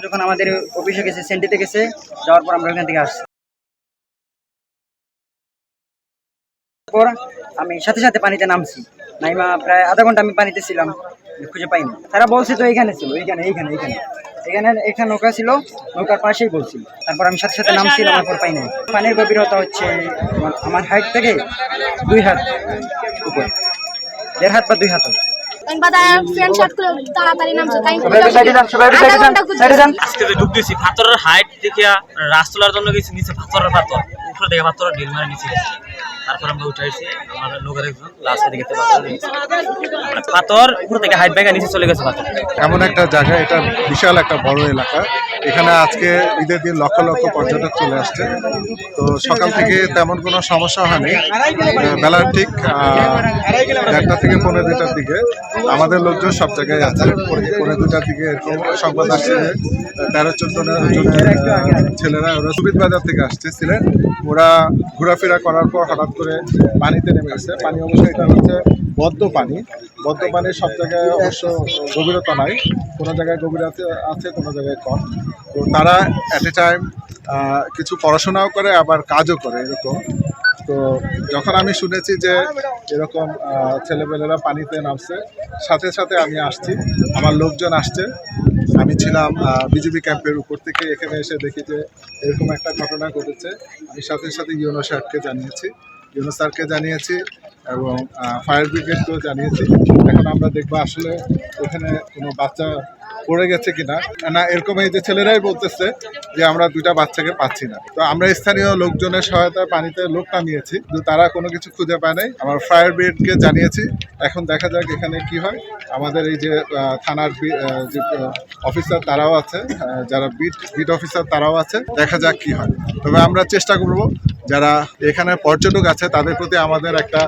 যখন আমাদের অফিসে গেছে, সেন্টিতে গেছে, যাওয়ার পর আমরা এখান থেকে আসছি। পর আমি সাথে সাথে পানিতে নামছি। নাইমা প্রায় আধা ঘন্টা আমি পানিতে ছিলাম, খুঁজে পাইনি। তারা বলছে তো এইখানে ছিল, এইখানে এইখানে এইখানে এখানে এখানে নৌকা ছিল, নৌকার পাশেই বলছিল। তারপর আমি সাথে সাথে নামছি, নামার পর পাইনি। পানির গভীরতা হচ্ছে আমার হাইট থেকে 2 হাত উপর, 1.5 হাত বা 2 হাত। আজকে যে ডুব দিয়েছি পাথরের হাইট দেখে রাস তোলার জন্য গেছি, নিচে পাথরের পাথর, উপরে দেখে পাথরের ঢিল মারে নিচে গেছি। তারপর আমরা উঠে আসছি, আমার লোকের একজন লাস্টে দেখতে পাথর উপর থেকে হাইট ব্যাগে নিচে চলে গেছে। পাথর এমন একটা জায়গা, এটা বিশাল একটা বড় এলাকা। এখানে আজকে ঈদের দিন লক্ষ লক্ষ পর্যটক চলে আসছে। তো সকাল থেকে তেমন কোনো সমস্যা হয়নি। বেলার ঠিক 1টা থেকে 1:45টার দিকে আমাদের লোকজন সব জায়গায় আছে। 1:45টার দিকে এরকম সংবাদ আসছে যে 13-14 জনের ছেলেরা, ওরা সুবিধ বাজার থেকে আসছে ছিলেন। ওরা ঘোরাফেরা করার পর হঠাৎ করে পানিতে নেমে গেছে। পানি অবশ্যই এটা হচ্ছে বদ্ধ পানি। বদ্ধ পানির সব জায়গায় অবশ্য গভীরতা নাই, কোনো জায়গায় গভীরতা আছে, কোনো জায়গায় কম। তো তারা অ্যাট এ টাইম কিছু পড়াশোনাও করে, আবার কাজও করে এরকম। তো যখন আমি শুনেছি যে এরকম ছেলেপেলেরা পানিতে নামছে, সাথে সাথে আমি আসছি, আমার লোকজন আসছে। আমি ছিলাম বিজিবি ক্যাম্পের উপর থেকে, এখানে এসে দেখি যে এরকম একটা ঘটনা ঘটেছে। আমি সাথে সাথে ইউনো স্যারকে জানিয়েছি এবং ফায়ার ব্রিগেডকেও জানিয়েছি। এখন আমরা দেখবো আসলে ওখানে কোনো বাচ্চা পড়ে গেছে কিনা। না, এরকম এই যে ছেলেরাই বলতেছে যে আমরা 2টা বাচ্চাকে পাচ্ছি না। তো আমরা স্থানীয় লোকজনের সহায়তায় পানিতে লোক নামিয়েছি, কিন্তু তারা কোনো কিছু খুঁজে পায় নাই। আমার ফায়ার ব্রিগেডকে জানিয়েছি, এখন দেখা যাক এখানে কি হয়। আমাদের এই যে থানার যে অফিসার তারাও আছে, যারা বিট অফিসার তারাও আছে, দেখা যাক কি হয়। তবে আমরা চেষ্টা করব, যারা এখানে পর্যটক আছে তাদের প্রতি আমাদের একটা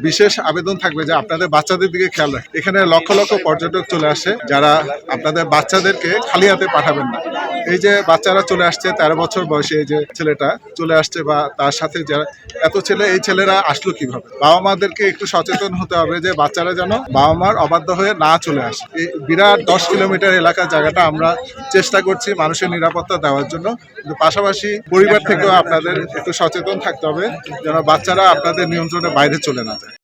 বিশেষ আবেদন থাকবে যে আপনাদের বাচ্চাদের দিকে খেয়াল রাখবেন। এখানে লক্ষ লক্ষ পর্যটক চলে আসে, যারা আপনাদের বাচ্চাদেরকে খালি হাতে পাঠাবেন না। এই যে বাচ্চারা চলে আসছে, 13 বছর বয়সে এই যে ছেলেটা চলে আসছে, বা তার সাথে যারা এত ছেলে, এই ছেলেরা আসলো কিভাবে? বাবা মাদেরকে একটু সচেতন হতে হবে যে বাচ্চারা যেন বাবা মার অবাধ্য হয়ে না চলে আসে। এই বিরাট 10 কিলোমিটার এলাকার জায়গাটা আমরা চেষ্টা করছি মানুষের নিরাপত্তা দেওয়ার জন্য, কিন্তু পাশাপাশি পরিবার থেকেও আপনাদের একটু সচেতন থাকতে হবে যেন বাচ্চারা আপনাদের নিয়ন্ত্রণের বাইরে চলে না যায়।